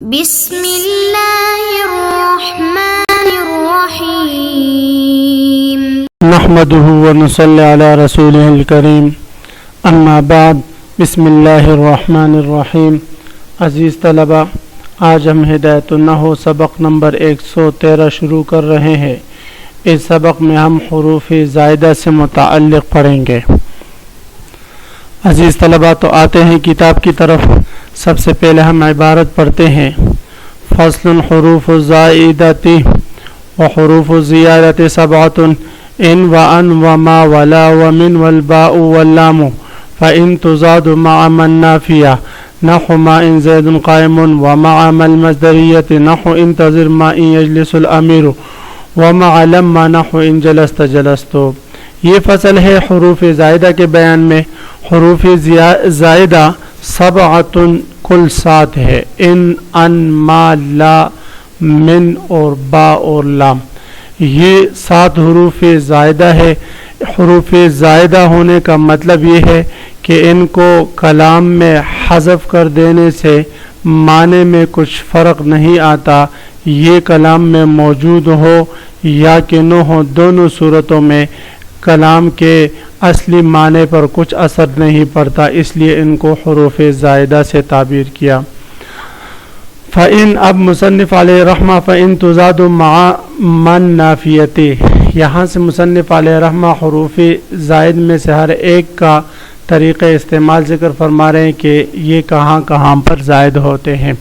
بسم اللہ الرحمن الرحیم نحمده ونصلی علی رسوله الکریم اما بعد بسم اللہ الرحمن الرحیم۔ عزیز طلبہ، آج ہم ہدایت النحو سبق نمبر 113 شروع کر رہے ہیں۔ اس سبق میں ہم حروف زائدہ سے متعلق پڑھیں گے۔ عزیز طلبہ، تو آتے ہیں کتاب کی طرف۔ سب سے پہلے ہم عبارت پڑھتے ہیں۔ فصل حروف الزائدۃ وحروف الزیادۃ سبعۃ ان وان وما ولا ومن والباء واللام فإن تزاد مع من نافیہ نحو ما ان زید قائم ومع ما المصدریۃ نحو انتظر ما ان یجلس الامیر ومع لما نحو ان جلست جلست۔ یہ فصل ہے حروف زائدہ کے بیان میں۔ حروف زائدہ سبعۃ کل 7 ہے۔ ان ما لا من اور با اور لام، یہ 7 حروف زائدہ ہے۔ حروف زائدہ ہونے کا مطلب یہ ہے کہ ان کو کلام میں حذف کر دینے سے معنی میں کچھ فرق نہیں آتا، یہ کلام میں موجود ہو یا کہ نہ ہو، دونوں صورتوں میں کلام کے اصلی معنی پر کچھ اثر نہیں پڑتا، اس لیے ان کو حروف زائدہ سے تعبیر کیا۔ فَإِنْ اب مصنف علیہ رحمہ فَإِنْ تُزَادُ مَعَ مَنْ نَافِیَتِ، یہاں سے مصنف علیہ رحمہ حروف زائد میں سے ہر ایک کا طریقہ استعمال ذکر فرما رہے ہیں کہ یہ کہاں کہاں پر زائد ہوتے ہیں۔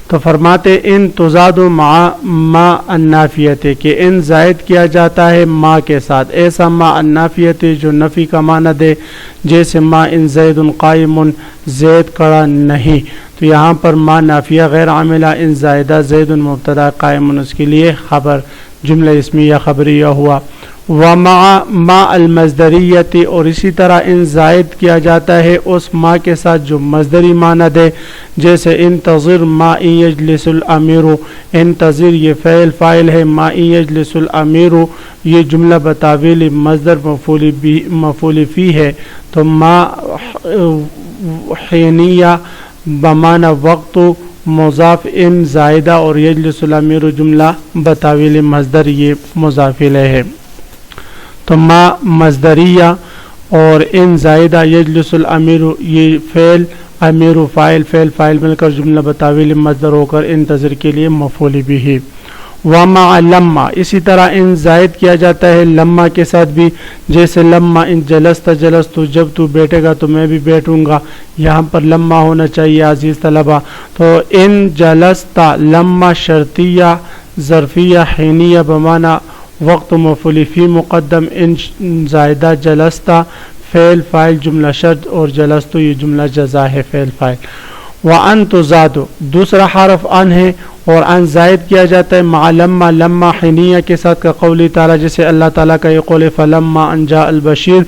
تو فرماتے ان تزاد مع ما النافیت، کہ ان زائد کیا جاتا ہے ما کے ساتھ، ایسا ما النافیت جو نفی کا معنی دے، جیسے ما ان زید قائم، زید کھڑا نہیں۔ تو یہاں پر ما نافیہ غیر عاملہ، ان زائدہ زید مبتدا قائم، اس کے لیے خبر جملہ اسمیہ خبریہ ہوا۔ ومع ما المصدریت، اور اسی طرح ان زائد کیا جاتا ہے اس ما کے ساتھ جو مصدری معنی دے، جیسے انتظر ما ان یجلس الامیر، انتظر یہ فعل فاعل ہے، ما ان یجلس الامیر یہ جملہ بتاویل مصدر مفعول فی ہے۔ تو ما حینیہ بمعنی وقت مضاف ان زائدہ، اور یجلس الامیر جملہ بتاویل مصدر یہ مضاف الیہ ہے۔ تو ما مصدریہ اور ان زائدہ یجلس الامیر یہ فعل، امیر فاعل، فعل فاعل مل کر جملہ بتاویل مصدر ہو کر انتظر کے لیے مفعول بھی۔ ومع لما، اسی طرح ان زائد کیا جاتا ہے لما کے ساتھ بھی، جیسے لما ان جلست جلست، جب تو بیٹھے گا تو میں بھی بیٹھوں گا، یہاں پر لما ہونا چاہیے عزیز طلبہ۔ تو ان جلست لما شرطیہ ظرفیہ حینیہ بمعنی وقت مفعول فی مقدم، ان زائدہ جلستہ فعل فاعل جملہ شرط، اور جلستو یہ جملہ جزا ہے فعل فاعل۔ وان تزاد دوسرا حرف ان ہے، اور ان زائد کیا جاتا ہے مع لما، لما حینیہ کے ساتھ، کا قولی تعالیٰ جیسے اللہ تعالیٰ کا یہ قول فلما ان جاء البشیر،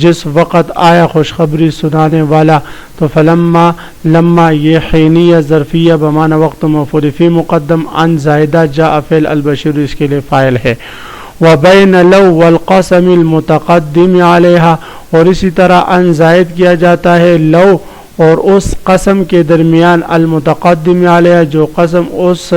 جس وقت آیا خوشخبری سنانے والا۔ تو فلما لما یہ حینیہ ظرفیہ بمعنی وقت مفعول فی مقدم، ان زائدہ جاء فعل البشیر اس کے لیے فاعل ہے۔ وبین لو والقسم المتقدم علیہا، اور اسی طرح ان زائد کیا جاتا ہے لو اور اس قسم کے درمیان، المتقدم علیہ جو قسم اس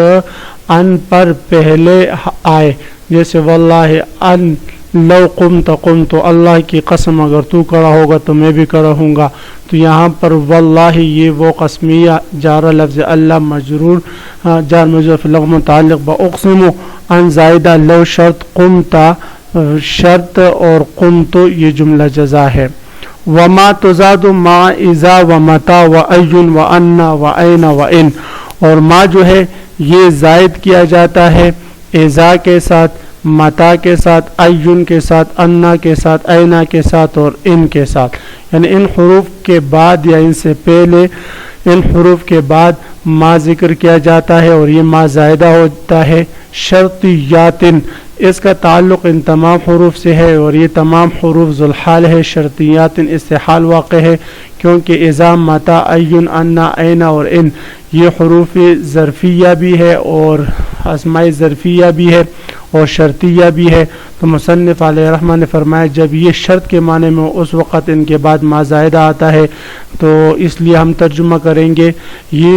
ان پر پہلے آئے، جیسے واللہ ان لو قمت قمت، اللہ کی قسم اگر تو کھڑا ہوگا تو میں بھی کھڑا ہوں گا۔ تو یہاں پر واللہ یہ وہ قسمیہ جارہ لفظ اللہ مجرور جار مجرور فی اللغو متعلق باقسم، ان زائدہ لو شرط، قمت شرط، اور قمت یہ جملہ جزا ہے۔ وما تزاد مع اذا ومتا وأي وأن وأين وإن، اور ما جو ہے یہ زائد کیا جاتا ہے اذا کے ساتھ، متا کے ساتھ، ایون کے ساتھ، انا کے ساتھ، اینا کے ساتھ، اور ان کے ساتھ، یعنی ان حروف کے بعد یا ان سے پہلے ان حروف کے بعد ما ذکر کیا جاتا ہے، اور یہ ما زائدہ ہوتا ہے۔ شرطیات، اس کا تعلق ان تمام حروف سے ہے، اور یہ تمام حروف ذوالحال ہے۔ شرطیات اس سے حال واقع ہے، کیونکہ اذا متا ایون انا اینا اور ان یہ حروف ظرفیہ بھی ہے اور اسماء ظرفیہ بھی ہے، اور شرطیہ بھی ہے. تو مصنف علیہ رحمہ نے فرمایا جب یہ شرط کے معنی میں اس وقت ان کے بعد ما زائدہ آتا ہے تو اس لیے ہم ترجمہ کریں گے یہ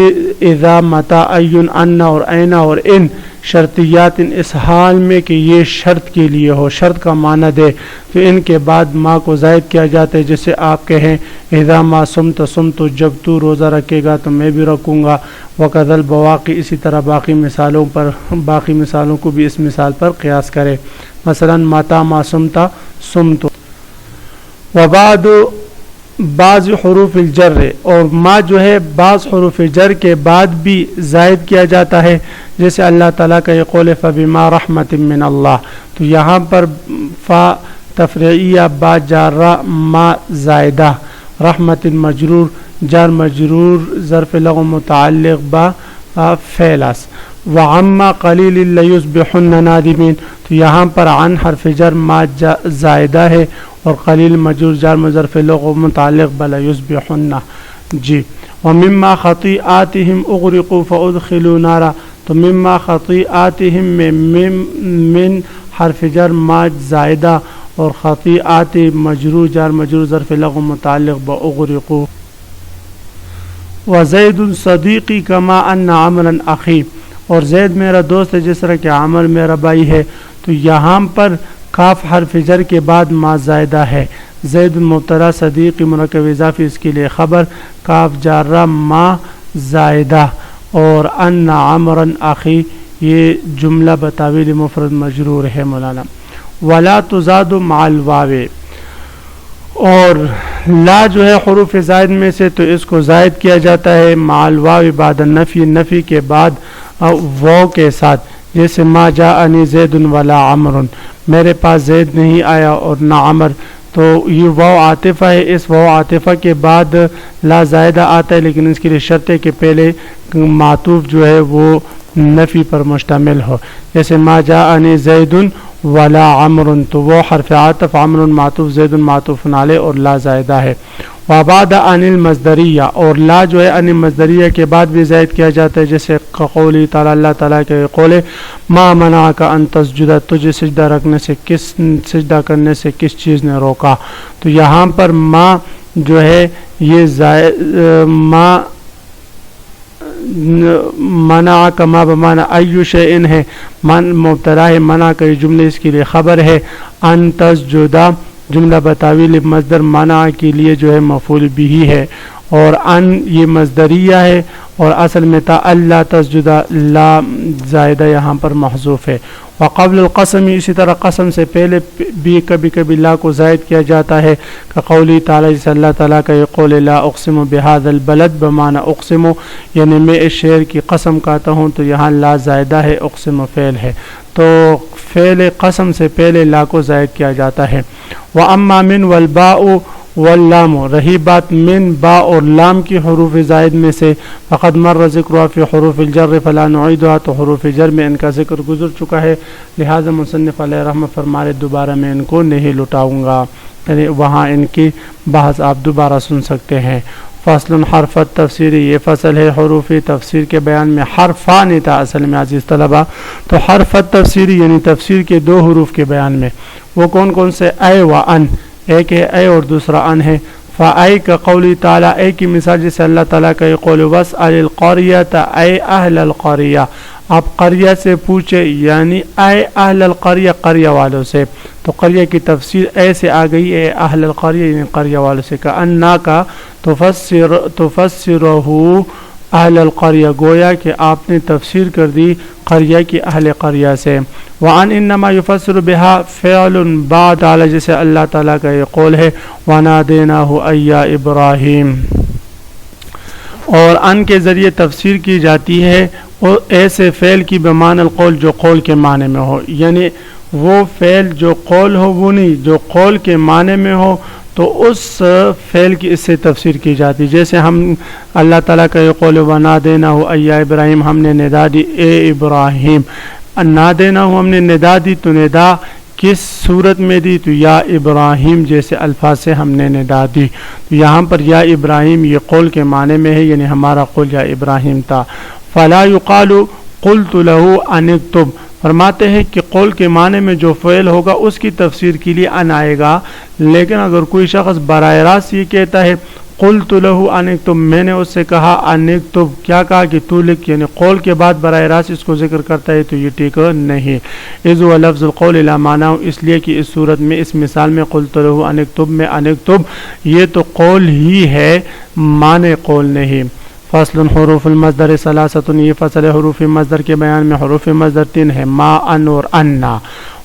اذا متا این ان اور اینا اور ان شرطیات اس حال میں کہ یہ شرط کے لیے ہو، شرط کا معنی دے، تو ان کے بعد ما کو زائد کیا جاتا ہے. جیسے آپ کہیں اذا ما صمت صمت، جب تو روزہ رکھے گا تو میں بھی رکھوں گا. وقذ البواقی، اسی طرح باقی مثالوں کو بھی اس مثال پر قیاس کرے. مثلا متا ما صمتا صمت. وبعد بعض حروف الجر، اور ما جو ہے بعض حروف جر کے بعد بھی زائد کیا جاتا ہے. جیسے اللہ تعالیٰ کا یہ قول فبما رحمت من اللہ، تو یہاں پر فا تفریعیہ با جارہ ما زائدہ، رحمت مجرور جار مجرور ظرف لغو متعلق با فعلس. وعما قلیل لیصبحن نادمین، تو یہاں پر عن حرف جر ما زائدہ ہے اور قلیل مجرور جار ظرف لغو متعلق بلا یصبحن. جی. ومما خطیئاتہم اغرقوا فادخلوا نارا، تو مما خطیئاتہم میں من حرف جر ما زائدہ اور خطیئات مجرور جار مجرور ظرف لغو متعلق با اغرقوا. وزید صدیقی کما ان عمرا اخی، اور زید میرا دوست ہے جس طرح کہ عمر میرا بھائی ہے. تو یہاں پر کاف حرف جر کے بعد ما زائدہ ہے. زید مبتدا صدیقی مرکب اضافی اس کے لیے خبر، کاف جارہ ما زائدہ، اور ان عمرا اخی یہ جملہ بتاویل مفرد مجرور ہے مولانا. ولا تزاد مع الواو، اور لا جو ہے حروف زائد میں سے تو اس کو زائد کیا جاتا ہے مع الواو بعد النفی، نفی کے بعد واو کے ساتھ. جیسے ما جاءنی زید ولا عمر، میرے پاس زید نہیں آیا اور نہ عمر. تو یہ واو عاطفہ ہے، اس واو عاطفہ کے بعد لا زائدہ آتا ہے، لیکن اس کے لیے شرط ہے کہ پہلے معطوف جو ہے وہ نفی پر مشتمل ہو. جیسے ما جاءنی زید ولا عمر، تو وہ حرف عاطف عمر معطوف زید معطوف علیہ اور لا زائدہ ہے. وبعد عن المصدریہ، اور لا جو ہے عن المصدریہ کے بعد بھی زائد کیا جاتا ہے. جیسے قولی تعالی، اللہ تعالیٰ کے قول ما منعک ان تسجد، تجھے سجدہ سجدہ کرنے سے کس چیز نے روکا. تو یہاں پر ما جو ہے یہ ما منع کما بمانا ایو شیئن ہے، من مبتدا ہے، منع کا یہ جملے اس کے لیے خبر ہے. ان تسجدہ جملہ بتاویل مصدر منع کے لیے جو ہے مفعول بھی ہے، اور ان یہ مصدریہ ہے اور اصل میں تا اللہ تسجدہ لا زائدہ یہاں پر محذوف ہے. وقبل القسم، اسی طرح قسم سے پہلے بھی کبھی کبھی لا کو زائد کیا جاتا ہے. کہ قولی تعالیٰ، جیسے اللہ تعالیٰ کا یہ قول لا اقسم بہذا البلد بمعنی اقسم، یعنی میں اس شہر کی قسم کھاتا ہوں. تو یہاں لا زائدہ ہے، اقسم فعل ہے، تو فعل قسم سے پہلے لا کو زائد کیا جاتا ہے. وَأَمَّا مِن وَالْبَاءُ واللام، رہی بات من با اور لام کی حروف زائد میں سے، فقد مر ذکرها فی حروف الجر فلا نعیدها، تو حروف جر میں ان کا ذکر گزر چکا ہے، لہذا مصنف علیہ رحمہ فرمائے دوبارہ میں ان کو نہیں لٹاؤں گا، یعنی وہاں ان کی بحث آپ دوبارہ سن سکتے ہیں. فصل حرف تفسیری، یہ فصل ہے حروف تفسیر کے بیان میں. حرفان تھا اصل میں عزیز طلبہ، تو حرف تفسیری یعنی تفسیر کے دو حروف کے بیان میں. وہ کون کون سے؟ اے و ان، ایک ہے اے اور دوسرا ان ہے. فائی کا قولی تعالیٰ، اے کی مثال جیسے اللہ تعالیٰ کا یہ قول واسأل القریۃ اے اہل القریہ، آپ قریہ سے پوچھے یعنی اے اہل القریہ، قریہ والوں سے. تو قریہ کی تفسیر اے سے آ گئی، اے اہل القریہ یعنی قریہ والوں سے. کا انا کا تفسرہ اہل القریہ، گویا کہ آپ نے تفسیر کر دی قریہ کی اہل قریہ سے. وعن انما یفسر بها فعل بعد علی، جیسے اللہ تعالیٰ کا یہ قول ہے ونادیناہ ایا ابراہیم. اور ان کے ذریعے تفسیر کی جاتی ہے اور ایسے فعل کی بمعنی القول جو قول کے معنی میں ہو، یعنی وہ فعل جو قول ہو وہ نہیں، جو قول کے معنی میں ہو تو اس فعل کی اس سے تفسیر کی جاتی. جیسے ہم اللہ تعالیٰ کا یہ قول ونادیناہ ایا ابراہیم، ہم نے ندا دی اے ابراہیم. نادیناہ ہم نے ندا دی، تو ندا کس صورت میں دی؟ تو یا ابراہیم جیسے الفاظ سے ہم نے ندا دی. تو یہاں پر یا ابراہیم یہ قول کے معنی میں ہے، یعنی ہمارا قول یا ابراہیم تھا. فلا یقال قلت له ان اکتب، فرماتے ہیں کہ قول کے معنی میں جو فعل ہوگا اس کی تفسیر کے لیے ان آئے گا، لیکن اگر کوئی شخص براہ راست یہ کہتا ہے قلت له ان اکتب، میں نے اس سے کہا ان اکتب، کیا کہا کہ تو لکھ، یعنی قول کے بعد براہ راست اس کو ذکر کرتا ہے تو یہ ٹھیک نہیں۔ اذ هو لفظ القول لا معنی، اس لیے کہ اس صورت میں، اس مثال میں قلت له ان اکتب میں ان اکتب یہ تو قول ہی ہے، معنی قول نہیں۔ فصل حروف المصدر ثلاثۃ، یہ فصل ہے حروف مصدر کے بیان میں۔ حروف مصدر 3 ہے، ما، ان اور انا۔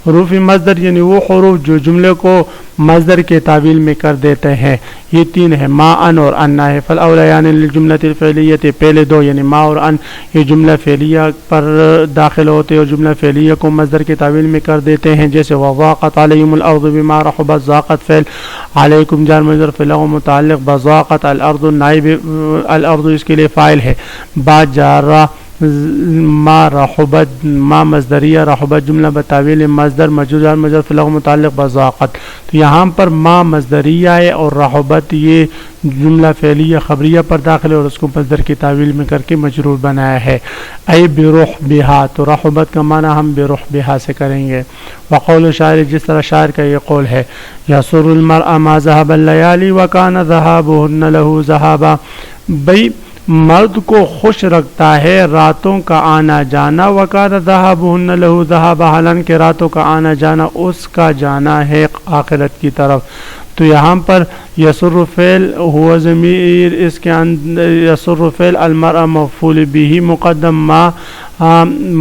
حروف مصدر یعنی وہ حروف جو جملے کو مصدر کے تعویل میں کر دیتے ہیں، یہ 3 ہے، ما، ان اور انا ہے۔ فالاولیان للجملۃ الفعلیہ، پہلے 2 یعنی ما اور ان یہ جملہ فعلیہ پر داخل ہوتے اور جملہ فعلیہ کو مصدر کے تعویل میں کر دیتے ہیں، جیسے وضاقت علیہم الارض بما رحبت، ضاقت فعل، علیکم جار مجرور، فعل متعلق بضاقت، الارض نائب الارض اس کے لیے فاعل ہے، با جارہ، ما رحبت، ما مصدریہ، رحبت جملہ بتاویل مصدر، مجرور جار مجرور، فعل متعلق بضاقت۔ تو یہاں پر ما مصدریہ ہے اور رحبت یہ جملہ فعلیہ خبریہ پر داخل ہے اور اس کو مصدر کی تعویل میں کر کے مجرور بنایا ہے۔ ای بروح بہا، تو رحبت کا معنی ہم بروح بہا سے کریں گے۔ وقول شاعر، جس طرح شاعر کا یہ قول ہے، یسر المرء ما ذهب الليالي وكان ذهابهن له ذهابا، بھئی مرد کو خوش رکھتا ہے راتوں کا آنا جانا، وَكَانَ ذَهَابُهُنَّ لَهُ ذَهَابًا، حالانکہ راتوں کا آنا جانا اس کا جانا ہے آخرت کی طرف۔ تو یہاں پر یسر فعل ہوا ضمیر، اس کے اندر یسر فعل المرء مفعول به مقدم، ما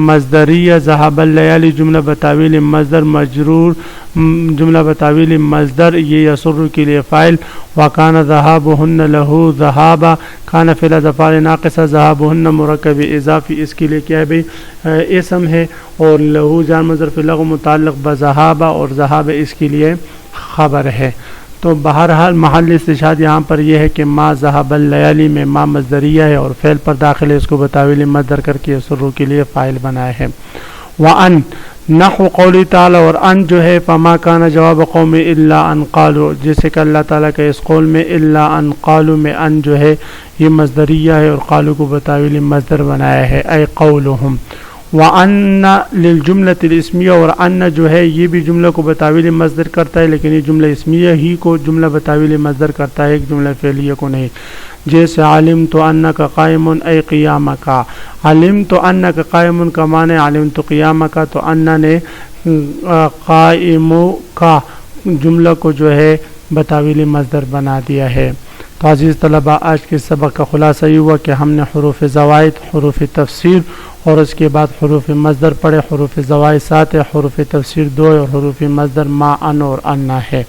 مصدریہ، ذهب الليالي جملہ بتاویل مصدر، مجرور جملہ بتاویل مصدر، یہ یسر کے لیے فاعل، وَكَانَ ذَهَابُهُنَّ لَهُ ذَهَابًا، کان فعل افعال ناقصہ، ذَهَابُهُنَّ مرکب اضافی، اس کے لیے کیا ہے بھئی اسم ہے، اور لہو جار مصدر فی لغو متعلق بذہابہ، اور ذہاب اس کے لیے خبر ہے۔ تو بہرحال محل استشہاد یہاں پر یہ ہے کہ ما ذهب الليالي میں ما مصدریہ ہے اور فعل پر داخل ہے، اس کو بتاویل مصدر کر کے سرو کے لیے فاعل بنایا ہے۔ وَأَن نحو قولی تعالی، اور ان جو ہے فما کان جواب قوم الا ان قالوا، جیسے کہ اللہ تعالیٰ کے اس قول میں الا ان قالوا میں ان جو ہے یہ مصدریہ ہے اور قالوا کو بتاویل مصدر بنایا ہے، اے قولہم۔ وَأَنَّ لِلْجُمْلَةِ الْإِسْمِيَّةِ، اور ان جو ہے یہ بھی جملہ کو بتاویل مصدر کرتا ہے، لیکن یہ جملہ اسمیہ ہی کو جملہ بتاویل مصدر کرتا ہے، ایک جملہ فعلیہ کو نہیں۔ جیسے علمت انک قائم، اے قیامک، علمت انک قائم کا معنی علمت قیامک، تو ان نے قائم کا جملہ کو جو ہے بتاویل مصدر بنا دیا ہے۔ تو عزیز طلبہ، آج کے سبق کا خلاصہ یہ ہوا کہ ہم نے حروف زوائد، حروف تفسیر اور اس کے بعد حروف مصدر پڑھے۔ حروف زوائد 7 ہے، حروف تفسیر 2 ہے، اور حروف مصدر ما، ان اور انا ہے۔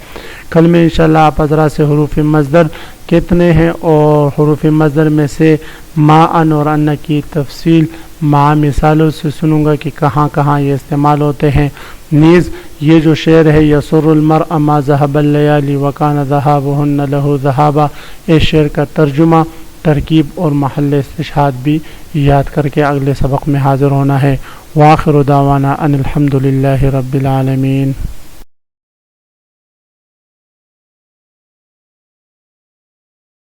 کل میں انشاءاللہ آپ حضرات سے حروف مصدر کتنے ہیں اور حروف مصدر میں سے ما، ان اور انا کی تفصیل مع مثالوں سے سنوں گا کہ کہاں کہاں یہ استعمال ہوتے ہیں۔ نیز یہ جو شعر ہے یسر المرء ما ذهب الليالي وكان ذهابهن له ذهابا، اس شعر کا ترجمہ، ترکیب اور محل استشہاد بھی یاد کر کے اگلے سبق میں حاضر ہونا ہے۔ وآخر دعوانا ان الحمد للہ رب العالمین۔